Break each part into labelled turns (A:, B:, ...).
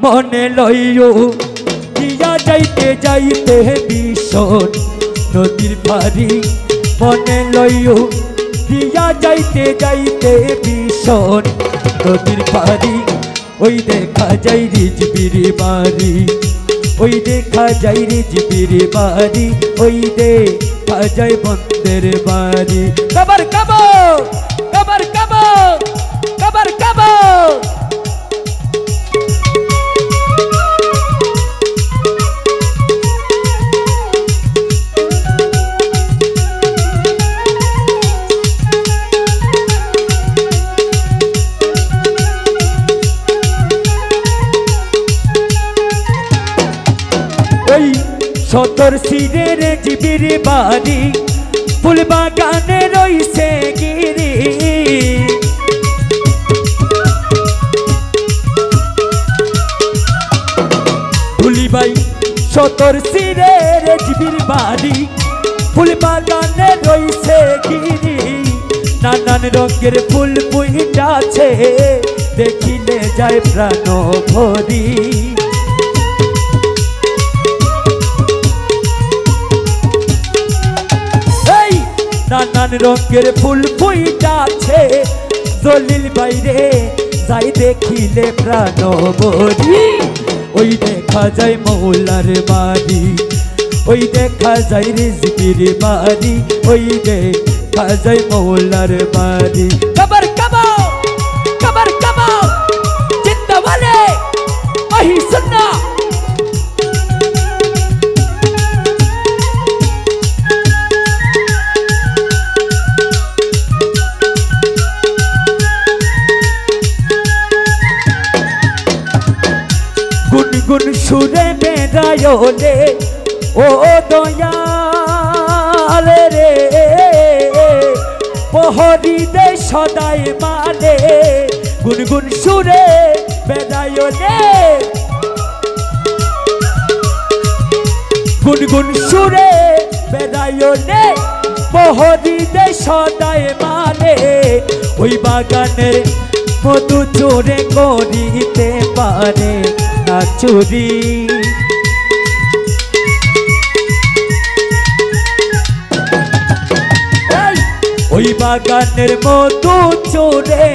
A: মনে লইও দিয়া যাইতে যাইতে ভীষণ নদীর পারি মনে লইও দিয়া যাইতে যাইতে ভীষণ নদীর পারি ওই দেখা যাই রিজবির বাড়ি ওই দেখা যাই রিজবির বাড়ি ওই দেখা যাই বন্দের বাড়ি কবর কবর কবর কবর কবর কবর সতর সিরে রেজবির বাড়ি ফুল বাগানে রইছে গিরি ভুলিবাই সতর সিরে রেজবির বাড়ি ফুল বাগানে রইছে গিরি নানান রঙের ফুল ফুইটাছে দেখিলে যায় প্রাণ ভরি নানান রঙের ফুল ফুইটাছে জলিল বাইরে যাই দেখিলে প্রাণ ভরি ওই দেখা যায় মৌলার বাড়ি ওই দেখা যায় রিজবির বাড়ি ওই দেখা যায় মৌলার বাড়ি কবর কবর কবর কবর জিন্দা ওয়ালে ওহি সুন্না গুনগুন সুরে বেড়ায়লে ও দয়াল রে প্রহরী দে সদাই মালে গুনগুন সুরে বেড়ায়লে গুনগুন সুরে বেড়ায়লে প্রহরী দে সদাই মালে ওই বাগানের মধু চোরে করিতে পারে না চুরি ওই বাগানের মধু চোরে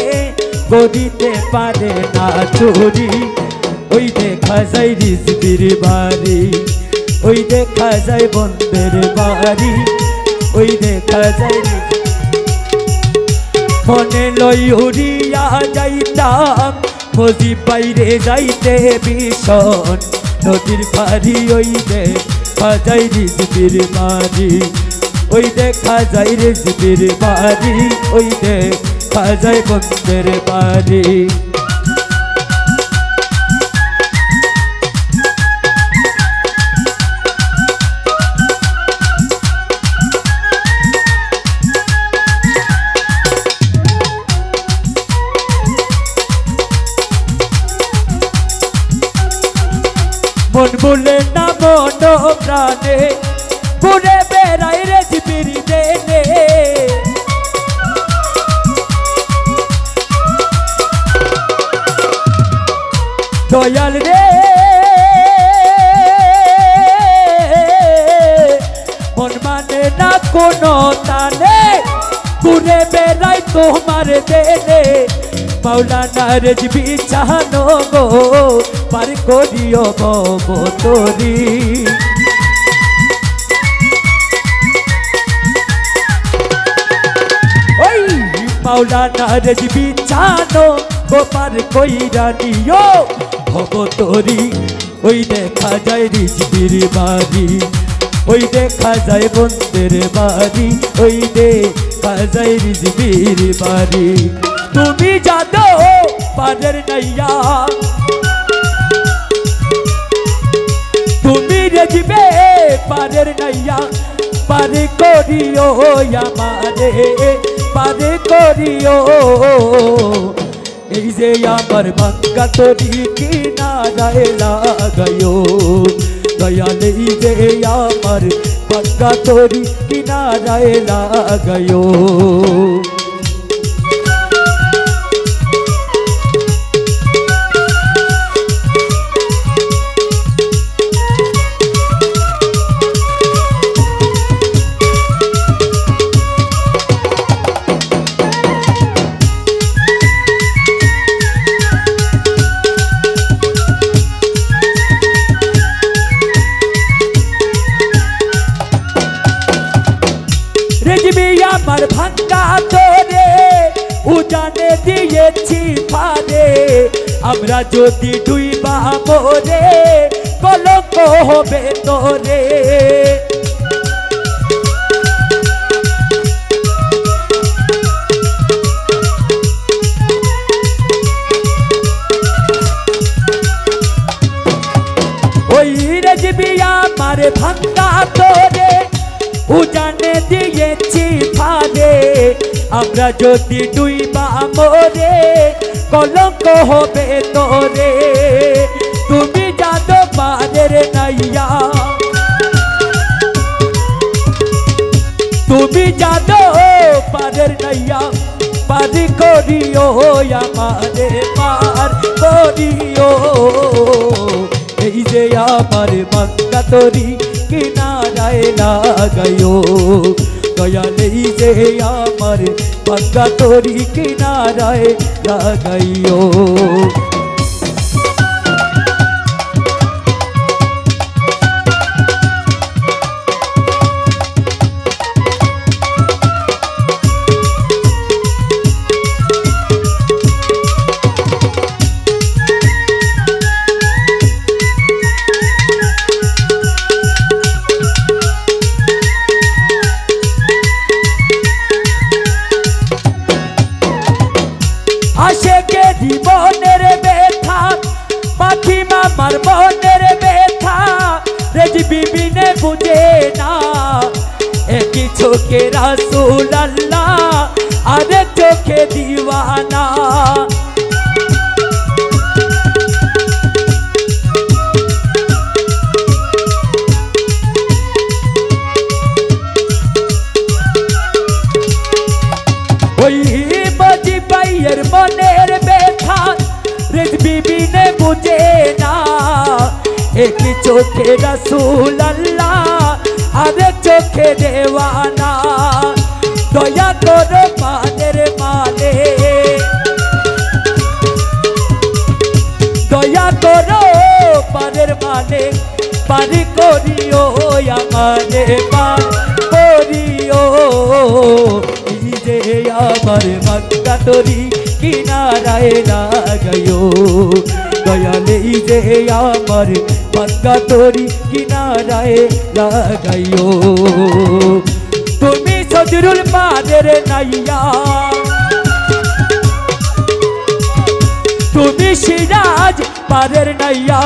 A: করিতে পারে না চুরি ওই দেখা যায় রিজবির বাড়ি ওই দেখা যায় বন্দের বাড়ি ওই দেখা যায় মনে লই উড়িয়া যাইতাম মজিব বাইরে যাইতে ভীষণ নদীর পারি ওই দেখা যায় রিজবির বাড়ি ওই দেখা যায় রিজবির বাড়ি ওই দেখা যায় বন্দের বাড়ি মন বলে না মন প্রাণে ঘুরে বেড়াই রিজবির দেনে দয়াল রে মন মানে না কোনো তানে ঘুরে বেড়াই তোমার দেনে মৌলানা রিজবি চাহানো গো পার করিও ভব তোরি ওই মৌলানা রিজবি চাহানো গো পার কইরা নিও ভব তোরি ওই দেখা যায় রিজবির বাড়ি ওই দেখা যায় বন্দের বাড়ি ওই দেখা যায় রিজবির বাড়ি তুমি জানো পারের নাইয়া তুমি রেজবে পারের নাইয়া পারে করিও আমারে পারে করিও এই যে আমার ভাঙ্গা তরি কিনারায় লাগায়ো দয়াল এই যে আমার ভাঙ্গা তরি কিনারায় লাগায়ো আমরা যদি ডুইবা মরে কলঙ্ক হবে তোরে। ওই রেজবি আমার ভাঙ্গা তোরে উজানে দিয়েছি ফারে। আমরা যদি ডুইবা মরে কলঙ্ক হবে তোরে। তুমি জানো পারের নাইয়া, তুমি জানো পারের নাইয়া, পারি করিও আমারে পার করিও। এই যে আমার ভাঙ্গা তরি কিনারায় লাগাইও দয়াল, এই যে আমার ভাঙ্গা তরি কিনারায় লাগাইও। আশেকে জীবনের ব্যথা পাখি মামার মনের ব্যথা রেজবি বিনে বুঝে না। একই চোখে রাসূল আল্লাহ আরেক চোখে দিওয়ানা। ওই বাজি ভাইয়ের মনের ব্যথা রেজবি বিনে বুঝে না। একই চোখে রাসূল আল্লাহ আরেক চোখে দেওয়ানা। দয়া করো পারের মালে, দয়া করো পারের মালে, পারি করিও আমারে পার করিও। এই যে আমার ভাঙ্গা তরি কিনারায় লাগাইও দয়াল, এই যে আমার ভাঙ্গা তরি কিনারায় লাগাইও। তুমি সজরুল পারের নাইয়া, তুমি সিরাজ পারের নাইয়া,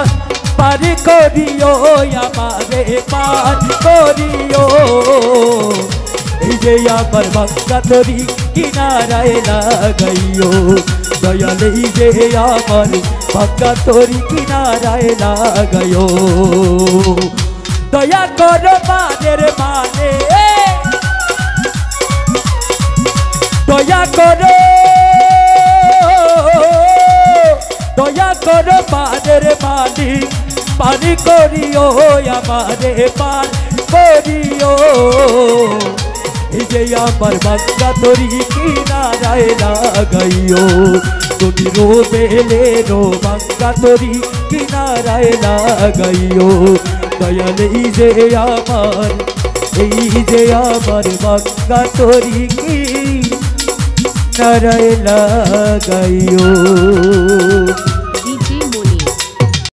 A: পারি করিও আমারে পার করিও। এই যে আমার ভাঙ্গা তরি কিনারায় লাগাইও দয়াল, এই যে আমার ভাঙ্গা তরি কিনারায় লাগাইও। দয়া করো পারের মানে, দয়া করো, দয়া করো পারের মালিক, পারি করিও আমারে পার করিও। এই যে আমার ভাঙ্গা তরি কিনারায় লাগাইও, তুমি রোবেলে রো ভাঙ্গা তরি কিনারায় লাগাইও দয়াল, এই যে আমার, এই যে আমার ভাঙ্গা তরি কিনারায় লাগাইও।